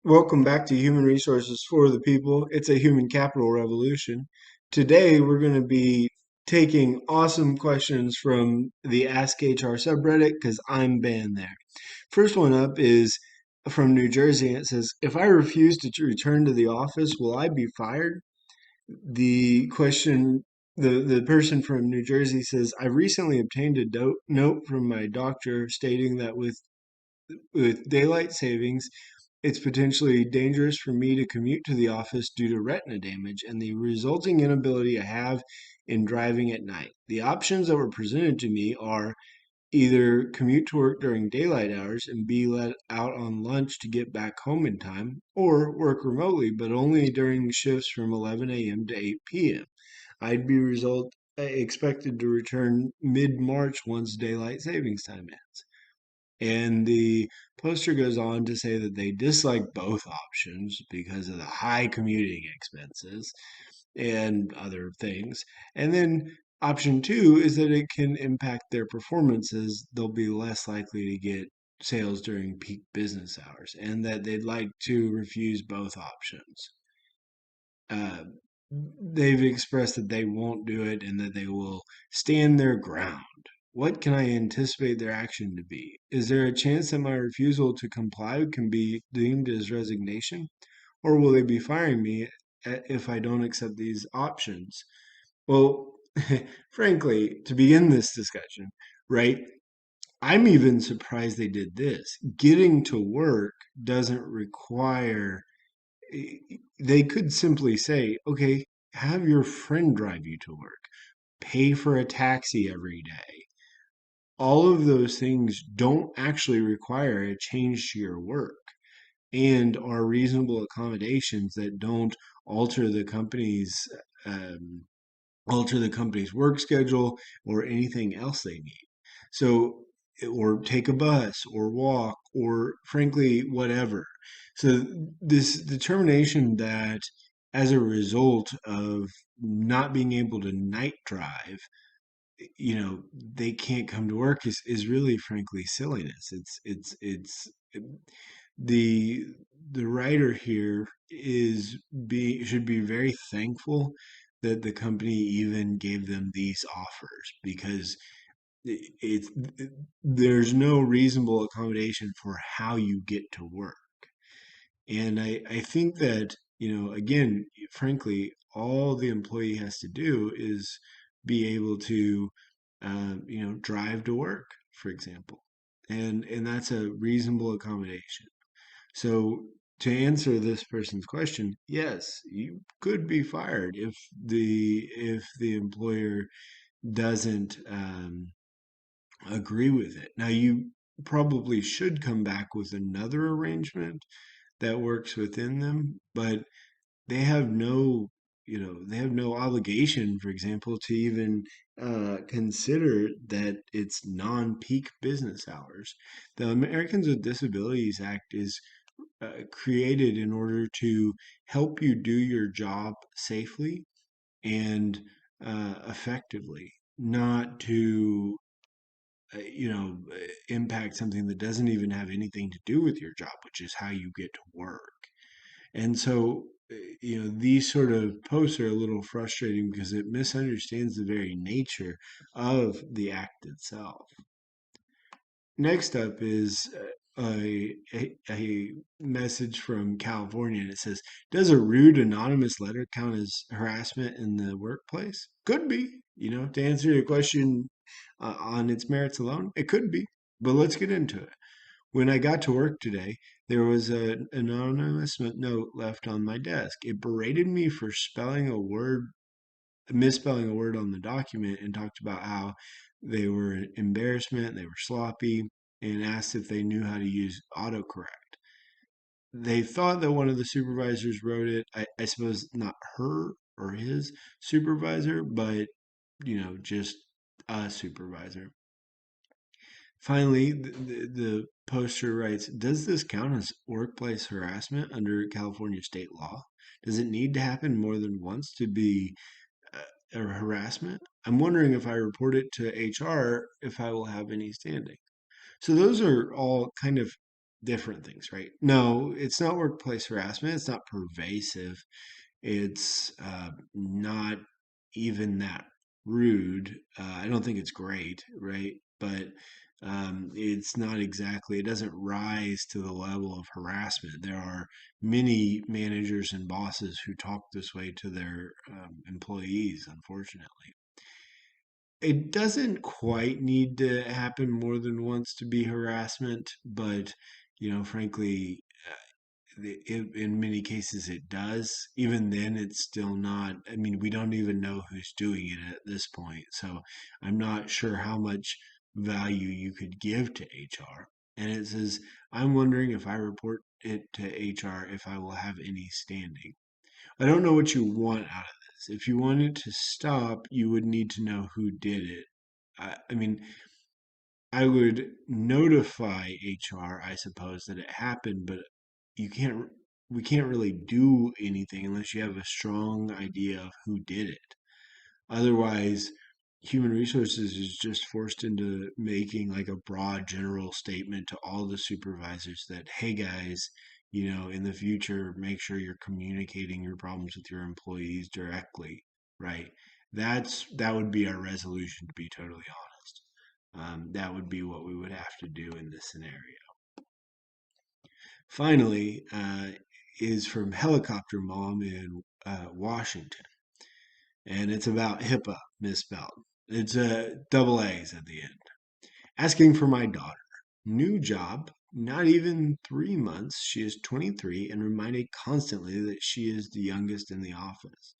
Welcome back to Human Resources for the People. It's a human capital revolution. Today, we're going to be taking awesome questions from the AskHR subreddit because I'm banned there. First one up is from New Jersey, and it says, if I refuse to return to the office, will I be fired? The question, the person from New Jersey says, I recently obtained a note from my doctor stating that with daylight savings, it's potentially dangerous for me to commute to the office due to retina damage and the resulting inability I have in driving at night. The options that were presented to me are either commute to work during daylight hours and be let out on lunch to get back home in time, or work remotely but only during shifts from 11 a.m. to 8 p.m. I'd be expected to return mid-March once daylight savings time ends. And the poster goes on to say that they dislike both options because of the high commuting expenses and other things. And then option two is that it can impact their performances. They'll be less likely to get sales during peak business hours, and that they'd like to refuse both options. Uh, they've expressed that they won't do it and that they will stand their ground. What can I anticipate their action to be? Is there a chance that my refusal to comply can be deemed as resignation? Or will they be firing me if I don't accept these options? Well, frankly, to begin this discussion, right, I'm even surprised they did this. Getting to work doesn't require they could simply say, okay, have your friend drive you to work, pay for a taxi every day. All of those things don't actually require a change to your work and are reasonable accommodations that don't alter the company's um, work schedule or anything else they need. So, or take a bus or walk or frankly, whatever. So, this determination that as a result of not being able to night drive, they can't come to work is really frankly silliness. The the writer here is be should be very thankful that the company even gave them these offers because it's there's no reasonable accommodation for how you get to work. And I think that, again, frankly, all the employee has to do is be able to, drive to work, for example. And that's a reasonable accommodation. So to answer this person's question, yes, you could be fired if the employer doesn't agree with it. Now you probably should come back with another arrangement that works within them, but they have no obligation, for example, to even consider that it's non-peak business hours. The Americans with Disabilities Act is created in order to help you do your job safely and effectively, not to impact something that doesn't even have anything to do with your job, which is how you get to work. And so, these sort of posts are a little frustrating because it misunderstands the very nature of the act itself. Next up is a message from California, and it says, does a rude anonymous letter count as harassment in the workplace? Could be, to answer your question on its merits alone, it could be. But let's get into it. When I got to work today, there was an anonymous note left on my desk. It berated me for misspelling a word on the document, and talked about how they were an embarrassment, they were sloppy, and asked if they knew how to use autocorrect. They thought that one of the supervisors wrote it. I suppose not her or his supervisor, but just a supervisor. Finally, the poster writes, does this count as workplace harassment under California state law? Does it need to happen more than once to be a harassment? I'm wondering if I report it to HR, if I will have any standing. So those are all kind of different things, right? No, it's not workplace harassment. It's not pervasive. It's not even that rude. I don't think it's great, right? But it's not exactly, it doesn't rise to the level of harassment. There are many managers and bosses who talk this way to their employees, unfortunately. It doesn't quite need to happen more than once to be harassment, but frankly, in many cases it does. Even then, it's still not. I mean, we don't even know who's doing it at this point, so I'm not sure how much value you could give to HR. And it says, I'm wondering if I report it to HR if I will have any standing. I don't know what you want out of this. If you want it to stop, you would need to know who did it. I mean, I would notify HR, I suppose, that it happened, but you can't, we can't really do anything unless you have a strong idea of who did it. Otherwise, human resources is just forced into making like a broad general statement to all the supervisors that, hey guys, in the future, make sure you're communicating your problems with your employees directly, right? That would be our resolution, to be totally honest. That would be what we would have to do in this scenario. Finally, is from Helicopter Mom in Washington, and it's about HIPAA misspelled. It's double A's at the end. Asking for my daughter. New job, not even 3 months. She is 23 and reminded constantly that she is the youngest in the office.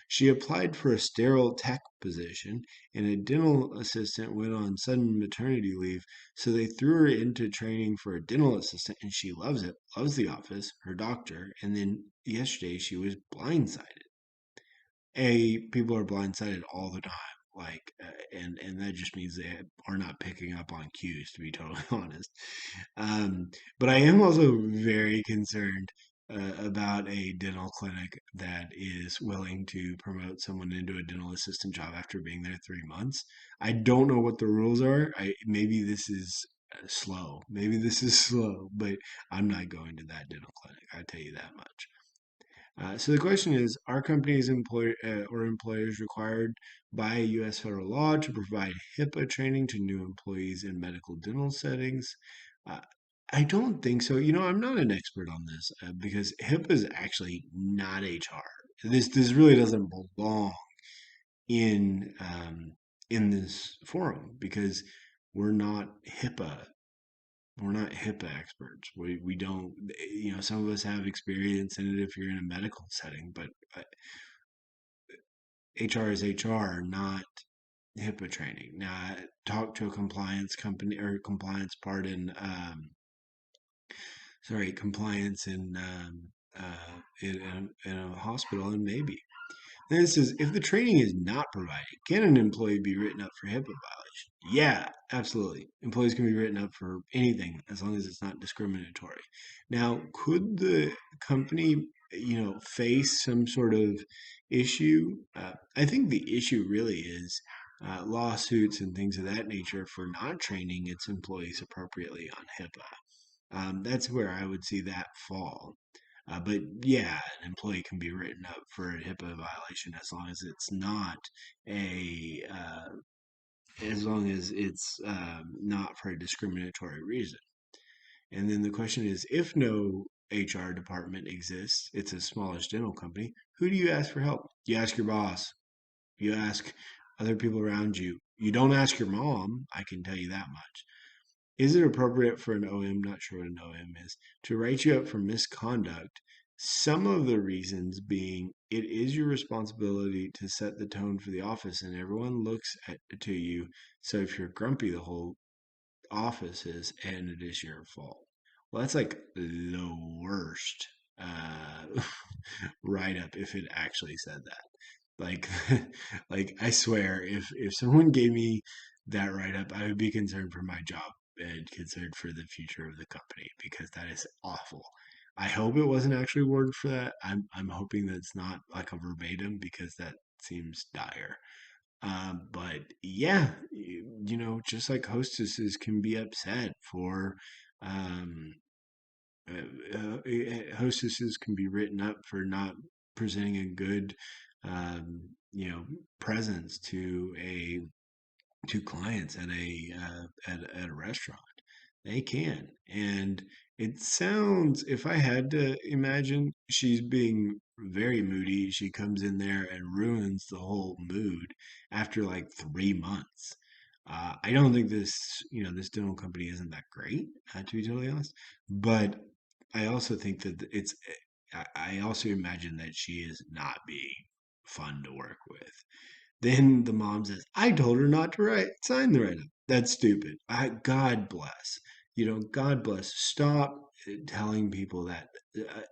She applied for a sterile tech position, and a dental assistant went on sudden maternity leave, so they threw her into training for a dental assistant, and she loves it, loves the office, her doctor, and then yesterday she was blindsided. People are blindsided all the time. Like, and that just means they are not picking up on cues, to be totally honest. But I am also very concerned about a dental clinic that is willing to promote someone into a dental assistant job after being there 3 months. I don't know what the rules are. Maybe this is slow. Maybe this is slow, but I'm not going to that dental clinic. I tell you that much. So the question is, are companies or employers required by U.S. federal law to provide HIPAA training to new employees in medical dental settings? Uh, I don't think so. I'm not an expert on this because HIPAA is actually not HR. This really doesn't belong in in this forum because we're not HIPAA we're not HIPAA experts. We don't, some of us have experience in it if you're in a medical setting, but HR is HR, not HIPAA training. Now, I talked to a compliance company or compliance part in, sorry, compliance in a hospital, and maybe. Then it says, if the training is not provided, can an employee be written up for HIPAA violation? Yeah, absolutely. Employees can be written up for anything as long as it's not discriminatory. Now, could the company, face some sort of issue? I think the issue really is lawsuits and things of that nature for not training its employees appropriately on HIPAA. That's where I would see that fall. But yeah, an employee can be written up for a HIPAA violation as long as it's not as long as it's not for a discriminatory reason. And then the question is, if no HR department exists, it's a smallish dental company, who do you ask for help? You ask your boss. You ask other people around you. You don't ask your mom, I can tell you that much. Is it appropriate for an OM, not sure what an OM is, to write you up for misconduct? Some of the reasons being it is your responsibility to set the tone for the office and everyone looks to you. So if you're grumpy, the whole office is, and it is your fault. Well, that's like the worst uh, write up if it actually said that. Like, like I swear, if someone gave me that write up, I would be concerned for my job and concerned for the future of the company because that is awful. I hope it wasn't actually worded for that. I'm hoping that it's not like a verbatim because that seems dire. But yeah, just like hostesses can be upset for um, hostesses can be written up for not presenting a good, you know, presence to clients at a restaurant. They can. And it sounds, if I had to imagine, she's being very moody. She comes in there and ruins the whole mood after like 3 months. I don't think this dental company isn't that great, to be totally honest. But I also think that I also imagine that she is not being fun to work with. Then the mom says, I told her not to sign the write-up. That's stupid. God bless. God bless. Stop telling people that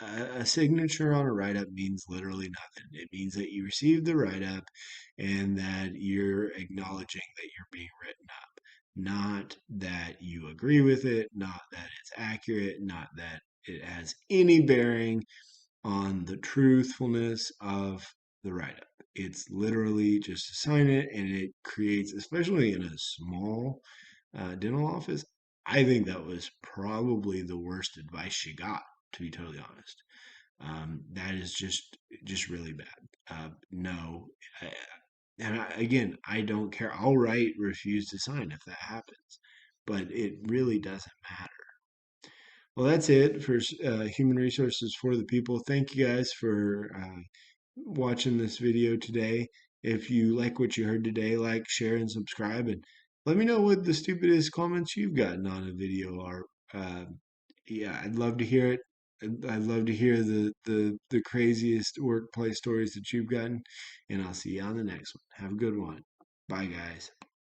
a signature on a write-up means literally nothing. It means that you received the write-up and that you're acknowledging that you're being written up, not that you agree with it, not that it's accurate, not that it has any bearing on the truthfulness of the write-up. It's literally just to sign it, and it creates, especially in a small dental office, I think that was probably the worst advice she got, to be totally honest. That is just really bad. No, I, again, I don't care. I'll write refuse to sign if that happens, but it really doesn't matter. Well, that's it for human resources for the people. Thank you guys for watching this video today. If you like what you heard today, like, share, and subscribe. And let me know what the stupidest comments you've gotten on a video are. Uh, yeah, I'd love to hear it. I'd love to hear the craziest workplace stories that you've gotten. And I'll see you on the next one. Have a good one. Bye, guys.